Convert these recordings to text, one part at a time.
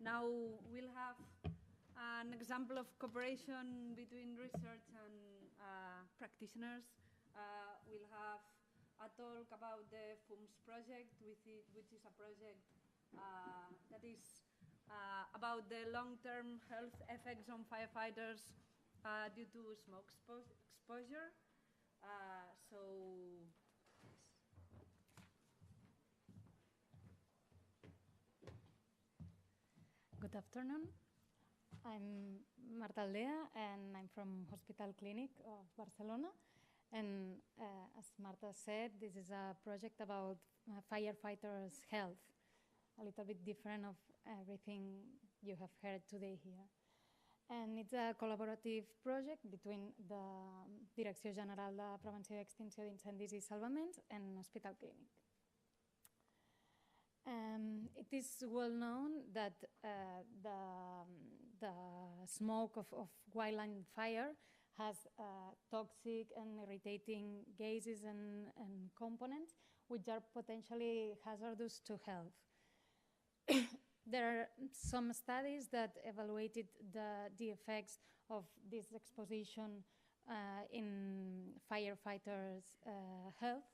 Now we'll have an example of cooperation between research and practitioners. We'll have a talk about the FUMS-Project, which is a project that is about the long-term health effects on firefighters due to smoke exposure. Good afternoon. I'm Marta Aldea, and I'm from Hospital Clinic of Barcelona. And as Marta said, this is a project about firefighters' health, a little bit different of everything you have heard today here. And it's a collaborative project between the Direcció General de Prevenció i Extinció d'Incendis i Salvaments and Hospital Clinic. It is well known that the smoke of wildland fire has toxic and irritating gases and components which are potentially hazardous to health. There are some studies that evaluated the effects of this exposition in firefighters' health,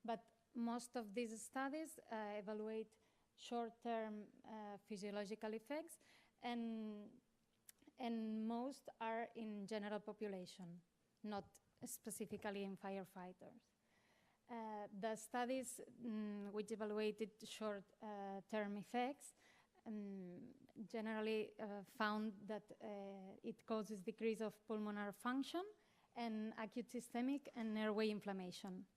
but most of these studies evaluate short-term physiological effects, and most are in general population, not specifically in firefighters. The studies which evaluated short-term effects generally found that it causes decrease of pulmonary function and acute systemic and airway inflammation.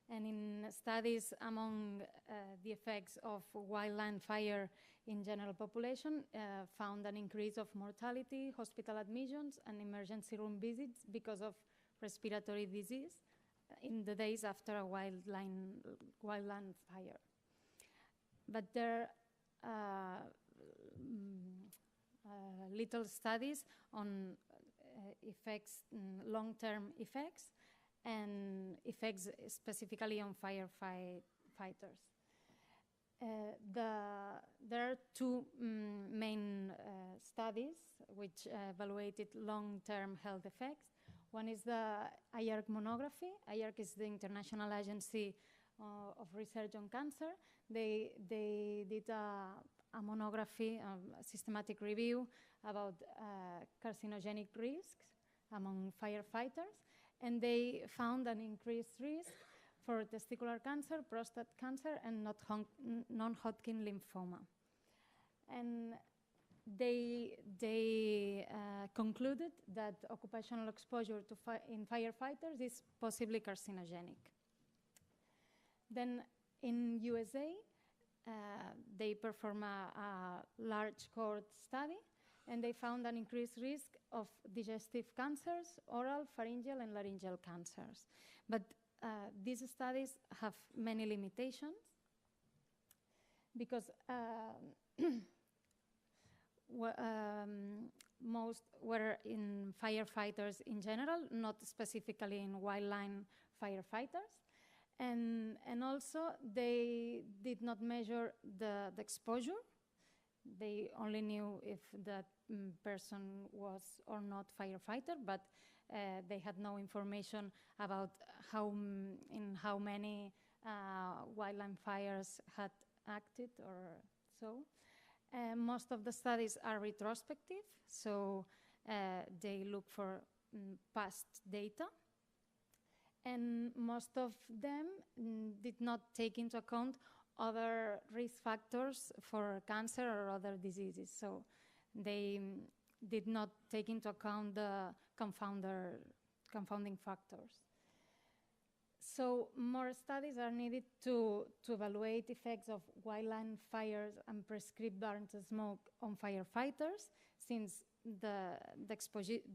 And in studies among the effects of wildland fire in general population, found an increase of mortality, hospital admissions, and emergency room visits because of respiratory disease in the days after a wildland fire. But there are little studies on effects, long-term effects, and effects specifically on firefighters. There are two main studies which evaluated long-term health effects. One is the IARC monography. IARC is the International Agency of Research on Cancer. They did a monography, a systematic review about carcinogenic risks among firefighters. And they found an increased risk for testicular cancer, prostate cancer, and non-Hodgkin lymphoma. And they concluded that occupational exposure to in firefighters is possibly carcinogenic. Then in USA, they performed a large cohort study, and they found an increased risk of digestive cancers, oral, pharyngeal, and laryngeal cancers. But these studies have many limitations because most were in firefighters in general, not specifically in wildland firefighters. And also, they did not measure the exposure. They only knew if that person was or not firefighter, but they had no information about in how many wildland fires had acted or so. Most of the studies are retrospective, so they look for past data. And most of them did not take into account other risk factors for cancer or other diseases. So they did not take into account the confounding factors. So more studies are needed to evaluate effects of wildland fires and prescribed burnt smoke on firefighters, since the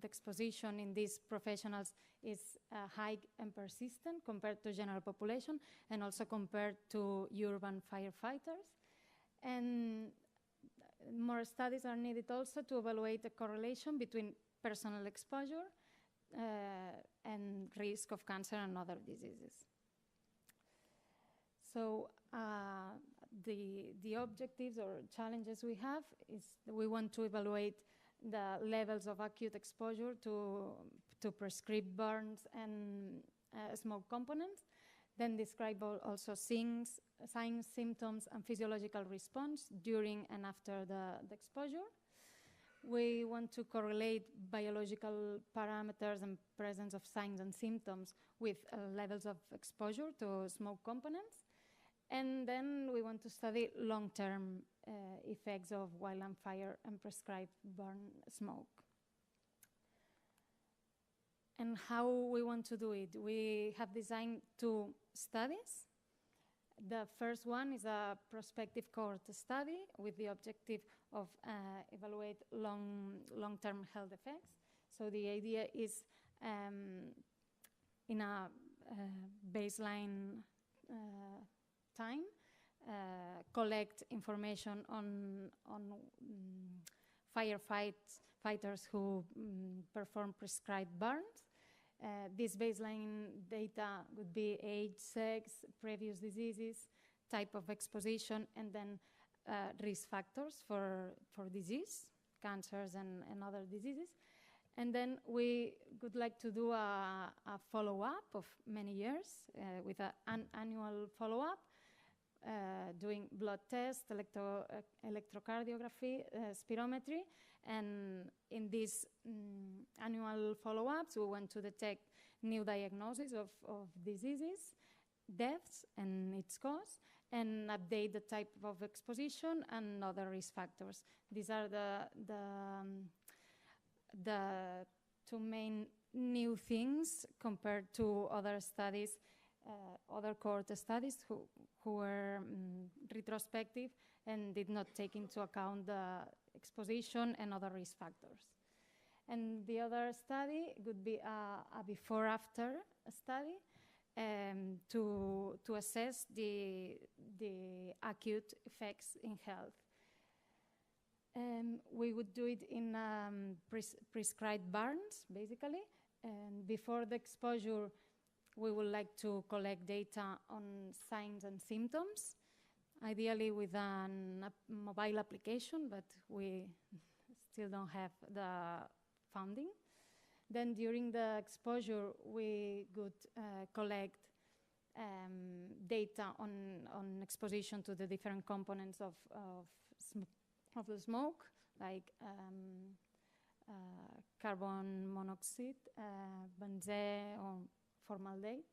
exposition in these professionals is high and persistent compared to general population, and also compared to urban firefighters. And more studies are needed also to evaluate the correlation between personal exposure and risk of cancer and other diseases. So the objectives or challenges we have is we want to evaluate the levels of acute exposure to prescribed burns and smoke components, then describe also signs, symptoms, and physiological response during and after the exposure. We want to correlate biological parameters and presence of signs and symptoms with levels of exposure to smoke components. And then we want to study long-term effects of wildland fire and prescribed burn smoke. And how we want to do it? We have designed 2 studies. The first one is a prospective cohort study with the objective of evaluate long-term health effects. So the idea is in a baseline time, collect information on firefighters who perform prescribed burns. This baseline data would be age, sex, previous diseases, type of exposition, and then risk factors for disease, cancers and other diseases. And then we would like to do a follow-up of many years with an annual follow-up, doing blood tests, electrocardiography, spirometry. And in these annual follow-ups, we want to detect new diagnoses of diseases, deaths, and its cause, and update the type of exposition and other risk factors. These are the 2 main new things compared to other studies, other cohort studies who were retrospective and did not take into account the exposition and other risk factors. And the other study would be a before-after study to assess the acute effects in health. We would do it in prescribed burns, basically. And before the exposure, we would like to collect data on signs and symptoms, ideally with a mobile application, but we still don't have the funding. Then during the exposure, we would collect data on exposition to the different components of the smoke, like carbon monoxide, benzene, or formaldehyde.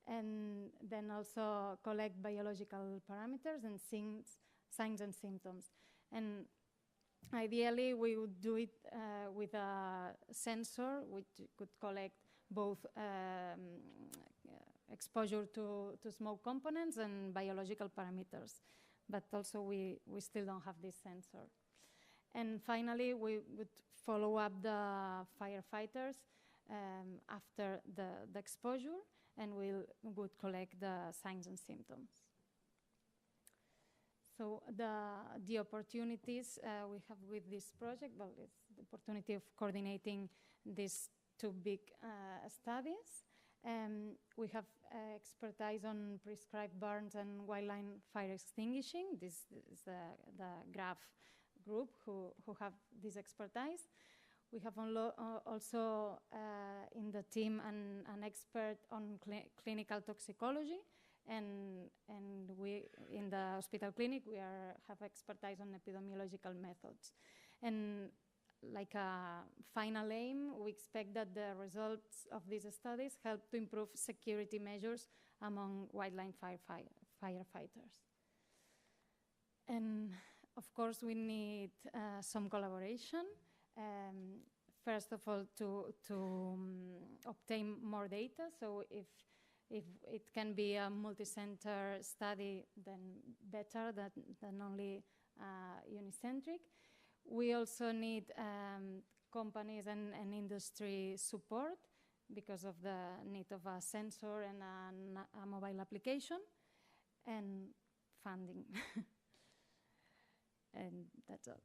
And then also collect biological parameters and signs and symptoms. And ideally, we would do it with a sensor which could collect both exposure to smoke components and biological parameters. But also, we still don't have this sensor. And finally, we would follow up the firefighters after the exposure, and we would collect the signs and symptoms. So the opportunities we have with this project, well, it's the opportunity of coordinating these 2 big studies. We have expertise on prescribed burns and wildland fire extinguishing. This is the GRAF group who have this expertise. We have also in the team an expert on clinical toxicology, and we in the hospital clinic we have expertise on epidemiological methods. And like a final aim, we expect that the results of these studies help to improve security measures among wildland firefighters. And of course, we need some collaboration. First of all, to obtain more data. So if it can be a multi-center study, then better than only unicentric. We also need companies and industry support because of the need of a sensor and a mobile application, and funding. And that's all.